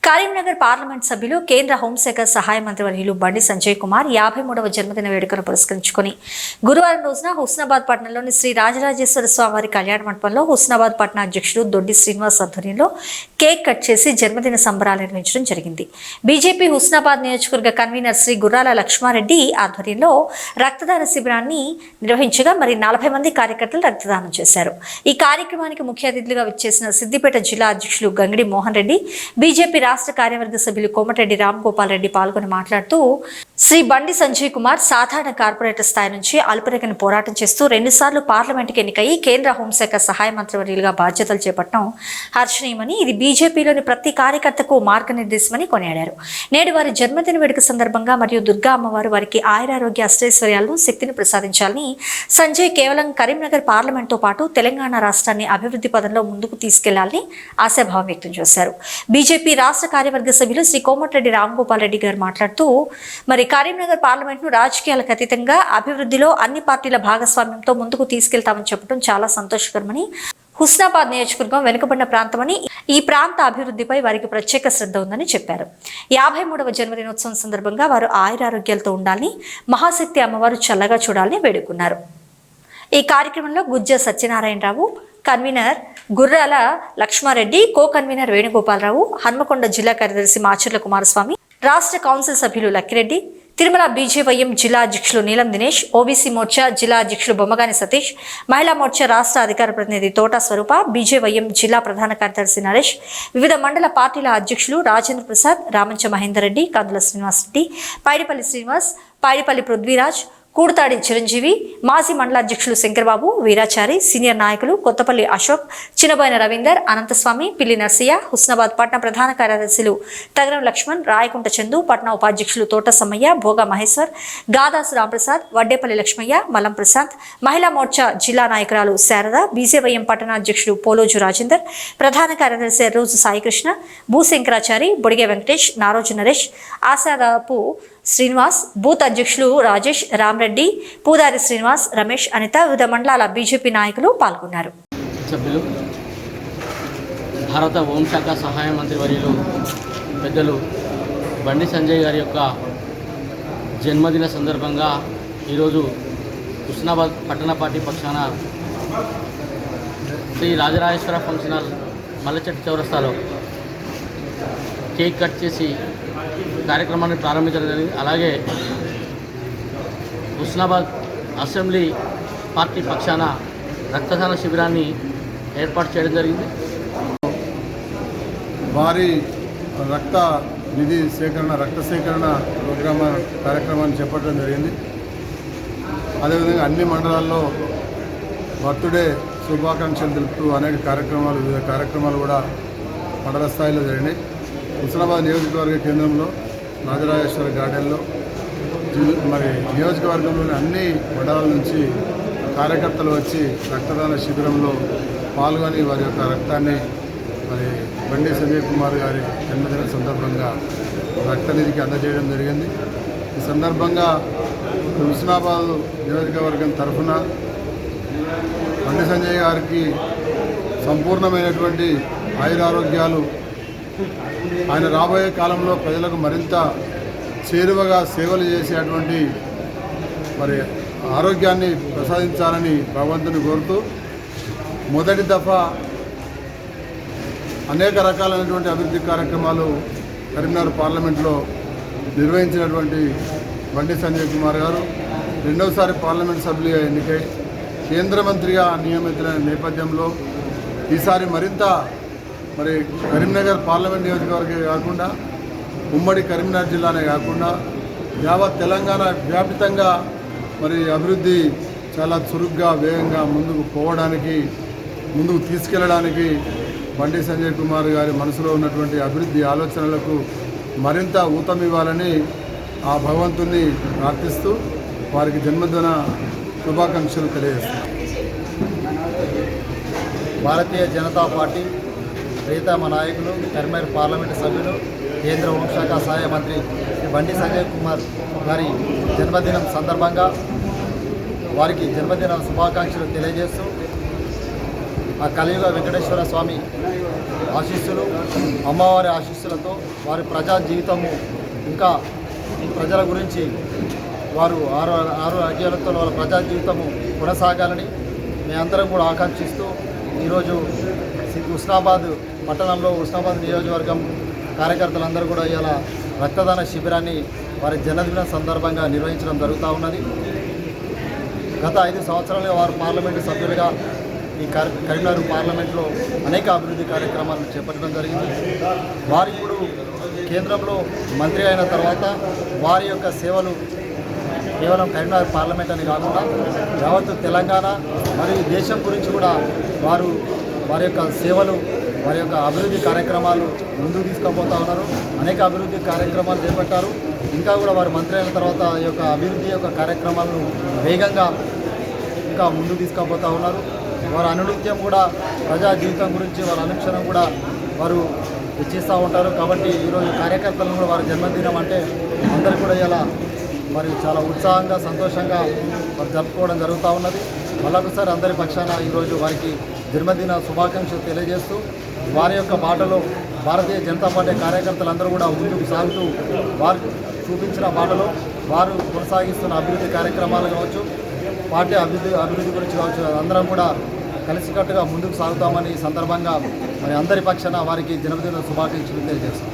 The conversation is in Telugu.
కరీంనగర్ పార్లమెంట్ సభ్యులు కేంద్ర హోంశాఖ సహాయ మంత్రి వర్యులు బండి సంజయ్ కుమార్ 53వ జన్మదిన వేడుకను పురస్కరించుకుని గురువారం రోజున హుస్నాబాద్ పట్టణంలోని శ్రీ రాజరాజేశ్వర స్వామివారి కళ్యాణ మండపంలో హుస్నాబాద్ పట్టణ అధ్యక్షుడు దొడ్డి శ్రీనివాస్ ఆధ్వర్యంలో కేక్ కట్ చేసి జన్మదిన సంబరాలు నిర్వహించడం జరిగింది. బీజేపీ హుస్నాబాద్ నియోజకవర్గ కన్వీనర్ శ్రీ గుర్రాల లక్ష్మారెడ్డి ఆధ్వర్యంలో రక్తదాన శిబిరాన్ని నిర్వహించగా 40 మంది కార్యకర్తలు రక్తదానం చేశారు. ఈ కార్యక్రమానికి ముఖ్య అతిథులుగా విచ్చేసిన సిద్దిపేట జిల్లా అధ్యక్షులు గంగిడి మోహన్ రెడ్డి, బీజేపీ రాష్ట్ర కార్యవర్గ సభ్యులు కోమటిరెడ్డి రామ్ గోపాల్ రెడ్డి పాల్గొని మాట్లాడుతూ శ్రీ బండి సంజయ్ కుమార్ సాధారణ కార్పొరేటర్ స్థాయి నుంచి అల్పరేఖను పోరాటం చేస్తూ 2 సార్లు పార్లమెంటుకి ఎన్నికై కేంద్ర హోంశాఖ సహాయ మంత్రివర్యులుగా బాధ్యతలు చేపట్టడం హర్షణీయమని, ఇది బీజేపీలోని ప్రతి కార్యకర్తకు మార్గనిర్దేశమని కొనియాడారు. నేడు వారి జన్మదిన వేడుక సందర్భంగా మరియు దుర్గా అమ్మవారు వారికి ఆయురారోగ్య అష్టైశ్వర్యాలను శక్తిని ప్రసాదించాలని, సంజయ్ కేవలం కరీంనగర్ పార్లమెంట్తో పాటు తెలంగాణ రాష్ట్రాన్ని అభివృద్ధి పదంలో ముందుకు తీసుకెళ్లాలని ఆశాభావం వ్యక్తం చేశారు. బీజేపీ రాష్ట్ర కార్యవర్గ సభ్యులు శ్రీ కోమటిరెడ్డి రామ్ గోపాల్ రెడ్డి గారు మాట్లాడుతూ కరీంనగర్ పార్లమెంట్ను రాజకీయాలకు అతీతంగా అభివృద్ధిలో అన్ని పార్టీల భాగస్వామ్యంతో ముందుకు తీసుకెళ్తామని చెప్పడం చాలా సంతోషకరమని, హుస్నాబాద్ నియోజకవర్గం వెనుకబడిన ప్రాంతమని, ఈ ప్రాంత అభివృద్ధిపై వారికి ప్రత్యేక శ్రద్ధ ఉందని చెప్పారు. 53వ జన్మదినోత్సవం సందర్భంగా వారు ఆయురారోగ్యాలతో ఉండాలని, మహాశక్తి అమ్మవారు చల్లగా చూడాలని వేడుకున్నారు. ఈ కార్యక్రమంలో గుజ్జ సత్యనారాయణరావు, కన్వీనర్ గుర్రాల లక్ష్మారెడ్డి, కో కన్వీనర్ వేణుగోపాలరావు, హన్మకొండ జిల్లా కార్యదర్శి మాచర్ల కుమారస్వామి, రాష్ట్ర కౌన్సిల్ సభ్యులు లక్కిరెడ్డి, తిరుమల బీజేవైఎం జిల్లా అధ్యక్షులు నీలం దినేష్, ఓబీసీ మోర్చా జిల్లా అధ్యక్షులు బొమ్మగాని సతీష్, మహిళా మోర్చా రాష్ట్ర అధికార ప్రతినిధి తోట స్వరూప, బీజేవైఎం జిల్లా ప్రధాన కార్యదర్శి నరేష్, వివిధ మండల పార్టీల అధ్యక్షులు రాజేంద్ర ప్రసాద్, రామంచ మహేందర్ రెడ్డి, కందుల శ్రీనివాస్ రెడ్డి, పైడిపల్లి శ్రీనివాస్, పైడిపల్లి పృథ్వీరాజ్, కూడతాడి చిరంజీవి, మాజీ మండల అధ్యక్షులు శంకర్బాబు, వీరాచారి, సీనియర్ నాయకులు కొత్తపల్లి అశోక్, చిన్నబోయిన రవీందర్, అనంతస్వామి, పిల్లి నర్సయ్య, హుస్నాబాద్ పట్న ప్రధాన కార్యదర్శులు తగరం లక్ష్మణ్, రాయకుంట చందు, పట్న ఉపాధ్యక్షులు తోట సమ్మయ్య, భోగా మహేశ్వర్, గాదాసు రాంప్రసాద్, వడ్డేపల్లి లక్ష్మయ్య, మల్లం ప్రశాంత్, మహిళా మోర్చా జిల్లా నాయకురాలు శారద, బీజేవైఎం పట్టణ అధ్యక్షుడు పోలోజు రాజేందర్, ప్రధాన కార్యదర్శి రోజు సాయికృష్ణ, భూశంకరాచారి, బొడిగే వెంకటేష్, నారోజు నరేష్, ఆశాదాపు శ్రీనివాస్, బూత్ అధ్యక్షులు రాజేష్, రామ్రెడ్డి, పూదారి శ్రీనివాస్, రమేష్, అనిత, వివిధ మండలాల బీజేపీ నాయకులు పాల్గొన్నారు. సభ్యులు, భారత హోంశాఖ సహాయ మంత్రి వర్యులు పెద్దలు బండి సంజయ్ గారి యొక్క జన్మదిన సందర్భంగా ఈరోజు హుస్నాబాద్ పట్టణ పార్టీ పక్షాన శ్రీ రాజరాజేశ్వర ఫంక్షన్ హాల్ మల్లచెట్టు చౌరస్తాలో కేక్ కట్ చేసి కార్యక్రమాన్ని ప్రారంభించడం జరిగింది. అలాగే హుస్నాబాద్ అసెంబ్లీ పార్టీ పక్షాన రక్తదాన శిబిరాన్ని ఏర్పాటు చేయడం జరిగింది. భారీ రక్త నిధి సేకరణ, రక్త సేకరణ కార్యక్రమాన్ని చేపట్టడం జరిగింది. అదేవిధంగా అన్ని మండలాల్లో బర్త్డే శుభాకాంక్షలు తెలుపుతూ అనేక కార్యక్రమాలు, వివిధ కార్యక్రమాలు కూడా మండల స్థాయిలో జరిగినాయి. హుస్నాబాద్ నియోజకవర్గ కేంద్రంలో రాజరాజేశ్వర గార్డెన్లో మరి నియోజకవర్గంలోని అన్ని మండలాల నుంచి కార్యకర్తలు వచ్చి రక్తదాన శిబిరంలో పాల్గొని వారి యొక్క రక్తాన్ని మరి బండి సంజయ్ కుమార్ గారి జన్మదిన సందర్భంగా రక్తనిధికి అందజేయడం జరిగింది. ఈ సందర్భంగా హుస్నాబాద్ నియోజకవర్గం తరఫున బండి సంజయ్ గారికి సంపూర్ణమైనటువంటి ఆయురారోగ్యాలు, ఆయన రాబోయే కాలంలో ప్రజలకు మరింత చేరువగా సేవలు చేసేటువంటి మరి ఆరోగ్యాన్ని ప్రసాదించాలని భగవంతుని కోరుతూ, మొదటి దఫా అనేక రకాలైనటువంటి అభివృద్ధి కార్యక్రమాలు కరీంనగర్ పార్లమెంట్లో నిర్వహించినటువంటి బండి సంజయ్ కుమార్ గారు రెండవసారి పార్లమెంట్ సభ్యులుగా ఎన్నికై కేంద్ర మంత్రిగా నియమితులైన నేపథ్యంలో ఈసారి మరింత మరి కరీంనగర్ పార్లమెంట్ నియోజకవర్గమే కాకుండా ఉమ్మడి కరీంనగర్ జిల్లానే కాకుండా యావత్ తెలంగాణ వ్యాప్తంగా మరి అభివృద్ధి చాలా చురుగ్గా, వేగంగా ముందుకు తీసుకెళ్ళడానికి బండి సంజయ్ కుమార్ గారి మనసులో ఉన్నటువంటి అభివృద్ధి ఆలోచనలకు మరింత ఊతమివ్వాలని ఆ భగవంతుని ప్రార్థిస్తూ వారికి జన్మదిన శుభాకాంక్షలు తెలియజేస్తున్నారు. భారతీయ జనతా పార్టీ ప్రియతమ నాయకులు, కరీంనగర్ పార్లమెంటు సభ్యులు, కేంద్ర హోంశాఖ సహాయ మంత్రి బండి సంజయ్ కుమార్ గారి జన్మదినం సందర్భంగా వారికి జన్మదిన శుభాకాంక్షలు తెలియజేస్తూ ఆ కలియుగ వెంకటేశ్వర స్వామి ఆశీస్సులు, అమ్మవారి ఆశీస్సులతో వారి ప్రజా జీవితము ఇంకా ప్రజల గురించి వారు ఆరు అధ్యాయులతో వాళ్ళ ప్రజా జీవితము కొనసాగాలని మేమందరం కూడా ఆకాంక్షిస్తూ ఈరోజు హుస్నాబాద్ పట్టణంలో హుస్నాబాద్ నియోజకవర్గం కార్యకర్తలందరూ కూడా ఇలా రక్తదాన శిబిరాన్ని వారి జన్మదినం సందర్భంగా నిర్వహించడం జరుగుతూ ఉన్నది. గత 5 సంవత్సరాలుగా వారు పార్లమెంటు సభ్యులుగా ఈ కరీంనగర్ పార్లమెంట్లో అనేక అభివృద్ధి కార్యక్రమాలను చేపట్టడం జరిగింది. వారు ఇప్పుడు కేంద్రంలో మంత్రి అయిన తర్వాత వారి యొక్క సేవలు కేవలం కరీంనగర్ పార్లమెంట్ అని కాకుండా యావత్తు తెలంగాణ మరియు దేశం గురించి కూడా వారి యొక్క సేవలు, వారి యొక్క అభివృద్ధి కార్యక్రమాలు ముందుకు తీసుకుపోతూ ఉన్నారు. అనేక అభివృద్ధి కార్యక్రమాలు చేపట్టారు. ఇంకా కూడా వారు మంత్రి అయిన తర్వాత ఈ యొక్క అభివృద్ధి యొక్క కార్యక్రమాలను వేగంగా ఇంకా ముందుకు తీసుకుపోతూ ఉన్నారు. వారు అనునిత్యం కూడా ప్రజా జీవితం గురించి వారు అనుక్షణం కూడా వారు ఇచ్చిస్తూ ఉంటారు. కాబట్టి ఈరోజు కార్యకర్తలను కూడా వారి జన్మదినం అంటే అందరూ కూడా ఇలా మరి చాలా ఉత్సాహంగా సంతోషంగా మరి జరుపుకోవడం జరుగుతూ ఉన్నది. మళ్ళొకసారి అందరి పక్షాన ఈరోజు వారికి జన్మదిన శుభాకాంక్షలు తెలియజేస్తూ వారి యొక్క బాటలో భారతీయ జనతా పార్టీ కార్యకర్తలందరూ కూడా ముందుకు సాగుతూ వారు చూపించిన బాటలో వారు కొనసాగిస్తున్న అభివృద్ధి కార్యక్రమాలు కావచ్చు, పార్టీ అభివృద్ధి గురించి కావచ్చు, అందరం కూడా కలిసికట్టుగా ముందుకు సాగుతామని ఈ సందర్భంగా మరి అందరి పక్షాన వారికి జన్మదిన శుభాకాంక్షలు తెలియజేస్తాం.